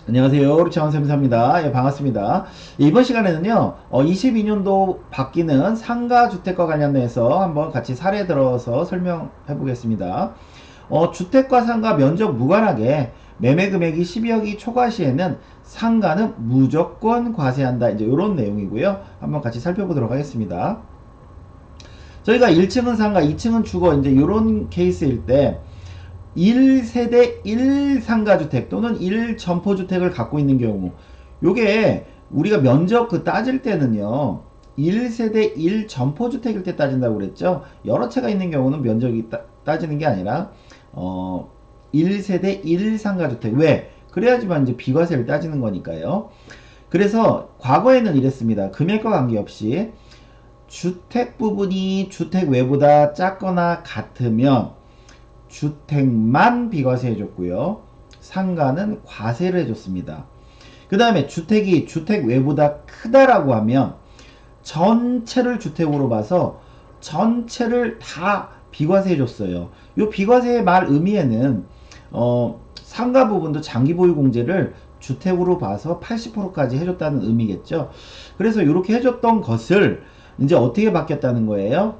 안녕하세요. 우리차원쌤사입니다. 예, 반갑습니다. 이번 시간에는요, 22년도 바뀌는 상가주택과 관련해서 한번 같이 사례 들어서 설명해 보겠습니다. 주택과 상가 면적 무관하게 매매 금액이 12억이 초과 시에는 상가는 무조건 과세한다. 이제 이런 내용이고요. 한번 같이 살펴보도록 하겠습니다. 저희가 1층은 상가, 2층은 주거, 이제 이런 케이스일 때 1세대 1상가주택 또는 1점포주택을 갖고 있는 경우, 요게 우리가 면적 따질 때는요 1세대 1점포주택일 때 따진다고 그랬죠. 여러 채가 있는 경우는 면적이 따지는 게 아니라 1세대 1상가주택. 왜? 그래야지만 이제 비과세를 따지는 거니까요. 그래서 과거에는 이랬습니다. 금액과 관계없이 주택 부분이 주택 외보다 작거나 같으면 주택만 비과세 해줬고요. 상가는 과세를 해줬습니다. 그 다음에 주택이 주택 외보다 크다라고 하면 전체를 주택으로 봐서 전체를 다 비과세 해줬어요. 이 비과세의 말 의미에는 상가 부분도 장기보유공제를 주택으로 봐서 80%까지 해줬다는 의미겠죠. 그래서 이렇게 해줬던 것을 이제 어떻게 바뀌었다는 거예요?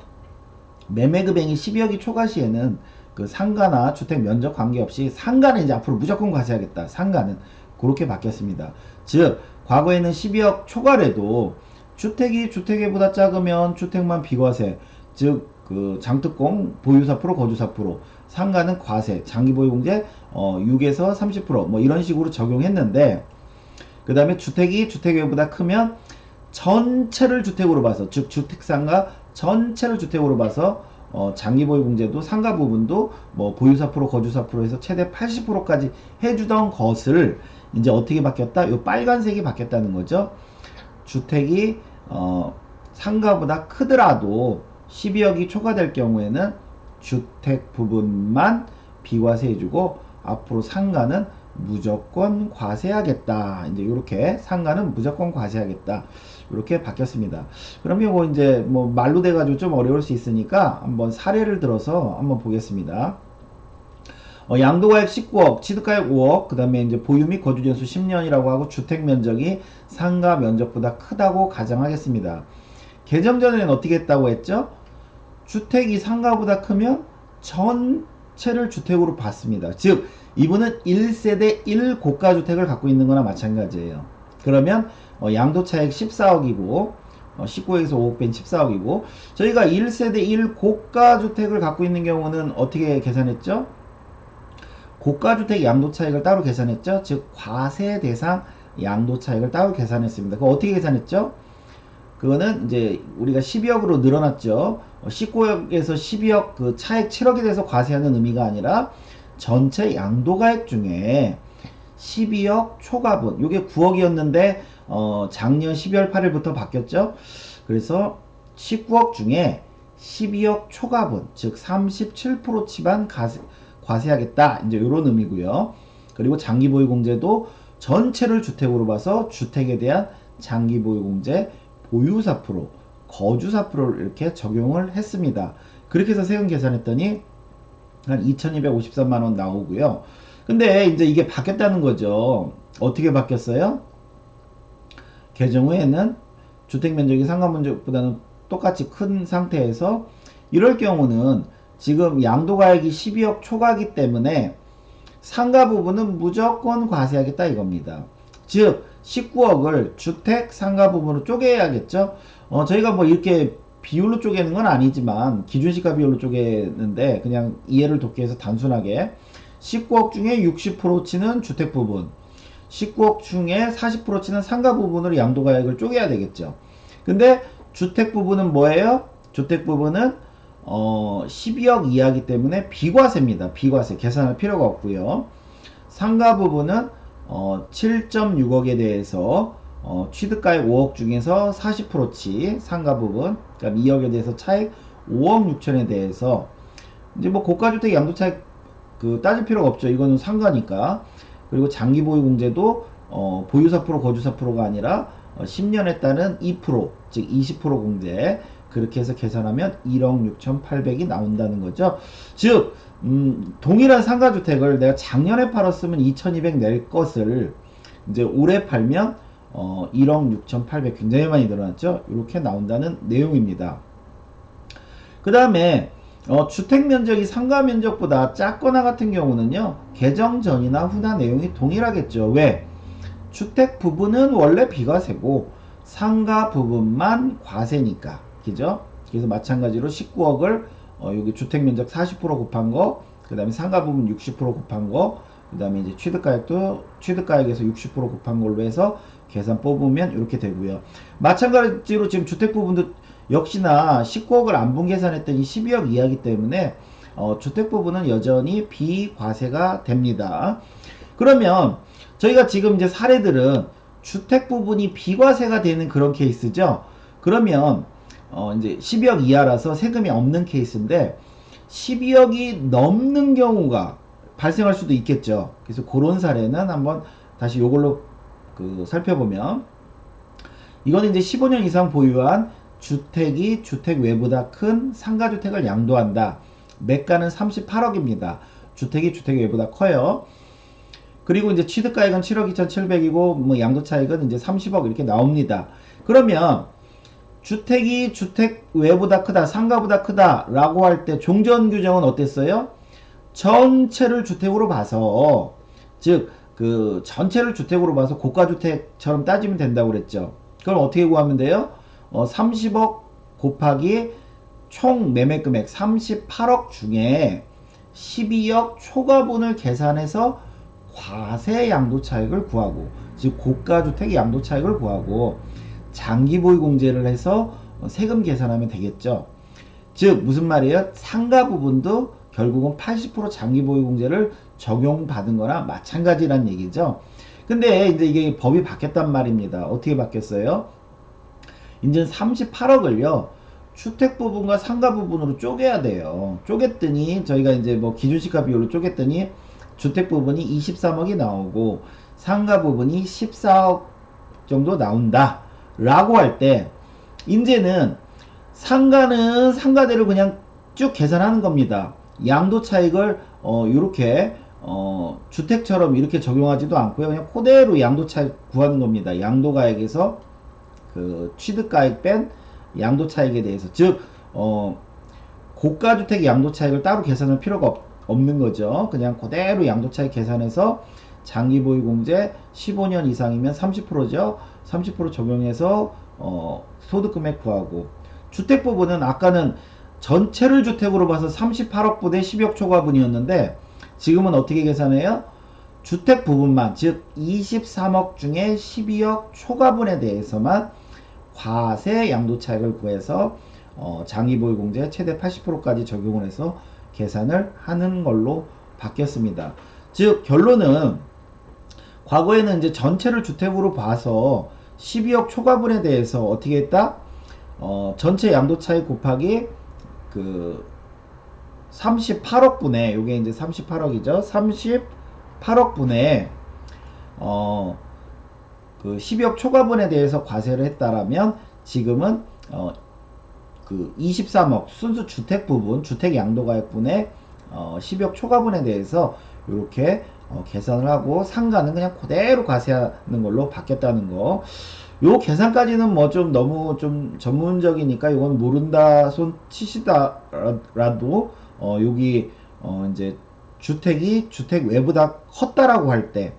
매매금액이 12억이 초과 시에는 그 상가나 주택 면적 관계없이 상가는 이제 앞으로 무조건 과세하겠다. 상가는 그렇게 바뀌었습니다. 즉 과거에는 12억 초과래도 주택이 주택보다 작으면 주택만 비과세, 즉 그 장특공 보유사 프로 거주사 프로, 상가는 과세, 장기보유공제 6에서 30%뭐 이런 식으로 적용했는데, 그 다음에 주택이 주택 외보다 크면 전체를 주택으로 봐서, 즉 주택상가 전체를 주택으로 봐서 장기보유공제도 상가 부분도 뭐 보유사 프로 거주사 프로 해서 최대 80%까지 해주던 것을 이제 어떻게 바뀌었다? 요 빨간색이 바뀌었다는 거죠. 주택이 상가보다 크더라도 12억이 초과될 경우에는 주택 부분만 비과세 해주고 앞으로 상가는 무조건 과세하겠다. 이제 이렇게 상가는 무조건 과세하겠다. 이렇게 바뀌었습니다. 그럼 이거 이제 뭐 말로 돼가지고 좀 어려울 수 있으니까 한번 사례를 들어서 한번 보겠습니다. 양도가액 19억, 취득가액 5억, 그 다음에 이제 보유 및 거주 연수 10년이라고 하고 주택 면적이 상가 면적보다 크다고 가정하겠습니다. 개정 전에는 어떻게 했다고 했죠? 주택이 상가보다 크면 전체를 주택으로 봤습니다. 즉 이분은 1세대 1고가주택을 갖고 있는 거나 마찬가지예요. 그러면 양도차액 14억이고 19억에서 5억 뺀 14억이고, 저희가 1세대 1고가주택을 갖고 있는 경우는 어떻게 계산했죠? 고가주택 양도차익을 따로 계산했죠. 즉 과세 대상 양도차익을 따로 계산했습니다. 그거 어떻게 계산했죠? 그거는 이제 우리가 12억으로 늘어났죠. 19억에서 12억 그 차액 7억에 대해서 과세하는 의미가 아니라 전체 양도가액 중에 12억 초과분, 요게 9억이었는데 작년 12월 8일부터 바뀌었죠. 그래서 19억 중에 12억 초과분, 즉 37% 치반 과세하겠다. 이제 이런 의미고요. 그리고 장기보유공제도 전체를 주택으로 봐서 주택에 대한 장기보유공제 보유사 프로, 거주사 프로를 이렇게 적용을 했습니다. 그렇게 해서 세금 계산했더니 한 2253만원 나오고요. 근데 이제 이게 바뀌었다는 거죠. 어떻게 바뀌었어요? 개정 후에는 주택 면적이 상가 면적보다는 똑같이 큰 상태에서 이럴 경우는 지금 양도가액이 12억 초과이기 때문에 상가 부분은 무조건 과세하겠다 이겁니다. 즉 19억을 주택 상가 부분으로 쪼개야겠죠. 저희가 뭐 이렇게 비율로 쪼개는 건 아니지만 기준시가 비율로 쪼개는데, 그냥 이해를 돕기 위해서 단순하게 19억 중에 60% 치는 주택 부분, 19억 중에 40% 치는 상가 부분으로 양도가액을 쪼개야 되겠죠. 근데 주택 부분은 뭐예요? 주택 부분은 12억 이하이기 때문에 비과세입니다. 비과세 계산할 필요가 없고요. 상가 부분은 7.6억에 대해서 취득가액 5억 중에서 40%치 상가 부분, 그러니까 2억에 대해서 차액 5억 6천에 대해서 이제 뭐 고가주택 양도차익 따질 필요가 없죠. 이거는 상가니까. 그리고 장기보유공제도 보유사 프로 거주사 프로가 아니라 10년에 따른 2%, 즉 20% 공제, 그렇게 해서 계산하면 1억 6,800이 나온다는 거죠. 즉 동일한 상가주택을 내가 작년에 팔았으면 2,200 낼 것을 이제 올해 팔면 1억 6,800 굉장히 많이 늘어났죠. 이렇게 나온다는 내용입니다. 그 다음에 주택 면적이 상가 면적보다 작거나 같은 경우는요, 개정 전이나 후나 내용이 동일하겠죠. 왜? 주택 부분은 원래 비과세고 상가 부분만 과세니까. 그죠? 그래서 마찬가지로 19억을 여기 주택 면적 40% 곱한 거, 그 다음에 상가 부분 60% 곱한 거, 그 다음에 이제 취득가액도 취득가액에서 60% 곱한 걸로 해서 계산 뽑으면 이렇게 되고요. 마찬가지로 지금 주택 부분도 역시나 19억을 안분 계산했더니 12억 이하이기 때문에 주택 부분은 여전히 비과세가 됩니다. 그러면 저희가 지금 이제 사례들은 주택 부분이 비과세가 되는 그런 케이스죠. 그러면 이제 12억 이하라서 세금이 없는 케이스인데 12억이 넘는 경우가 발생할 수도 있겠죠. 그래서 그런 사례는 한번 다시 요걸로 살펴보면, 이거는 이제 15년 이상 보유한 주택이 주택 외보다 큰 상가주택을 양도한다. 매가는 38억입니다. 주택이 주택 외보다 커요. 그리고 이제 취득가액은 7억 2,700이고 뭐 양도 차익은 이제 30억 이렇게 나옵니다. 그러면 주택이 주택 외보다 크다, 상가보다 크다 라고 할 때 종전 규정은 어땠어요? 전체를 주택으로 봐서, 즉 전체를 주택으로 봐서 고가주택처럼 따지면 된다고 그랬죠. 그럼 어떻게 구하면 돼요? 30억 곱하기 총 매매금액 38억 중에 12억 초과분을 계산해서 과세 양도차익을 구하고, 즉 고가주택 양도차익을 구하고 장기보유공제를 해서 세금 계산하면 되겠죠. 즉 무슨 말이에요? 상가 부분도 결국은 80% 장기보유공제를 적용받은 거나 마찬가지란 얘기죠. 근데 이제 이게 법이 바뀌었단 말입니다. 어떻게 바뀌었어요? 이제 38억을요 주택 부분과 상가 부분으로 쪼개야 돼요. 쪼갰더니 저희가 이제 뭐 기준시가 비율로 쪼갰더니 주택 부분이 23억이 나오고 상가 부분이 14억 정도 나온다 라고 할 때, 이제는 상가는 상가대로 그냥 쭉 계산하는 겁니다. 양도 차익을 이렇게 주택처럼 이렇게 적용하지도 않고요. 그냥 그대로 양도 차익 구하는 겁니다. 양도가액에서 취득가액 뺀 양도 차익에 대해서, 즉 고가주택 양도 차익을 따로 계산할 필요가 없는 거죠. 그냥 그대로 양도 차익 계산해서 장기보유공제 15년 이상이면 30%죠. 30% 적용해서 소득금액 구하고, 주택 부분은 아까는 전체를 주택으로 봐서 38억 분의 10억 초과분이었는데 지금은 어떻게 계산해요? 주택 부분만, 즉 23억 중에 12억 초과분에 대해서만 과세 양도차익을 구해서 장기보유공제 최대 80%까지 적용을 해서 계산을 하는 걸로 바뀌었습니다. 즉 결론은 과거에는 이제 전체를 주택으로 봐서 12억 초과분에 대해서 어떻게 했다? 전체 양도차익 곱하기 38억 분의, 요게 이제 38억이죠. 38억 분의 12억 초과분에 대해서 과세를 했다라면 지금은 23억 순수 주택 부분, 주택 양도가액분의 10억 초과분에 대해서 이렇게 계산을 하고 상가는 그냥 그대로 과세하는 걸로 바뀌었다는 거. 요 계산까지는 뭐 좀 너무 좀 전문적이니까 이건 모른다 손 치시다라도 여기 이제 주택이 주택 외보다 컸다라고 할 때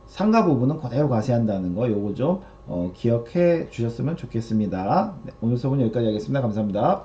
상가 부분은 그대로 과세한다는 거, 요거 좀 기억해 주셨으면 좋겠습니다. 네, 오늘 수업은 여기까지 하겠습니다. 감사합니다.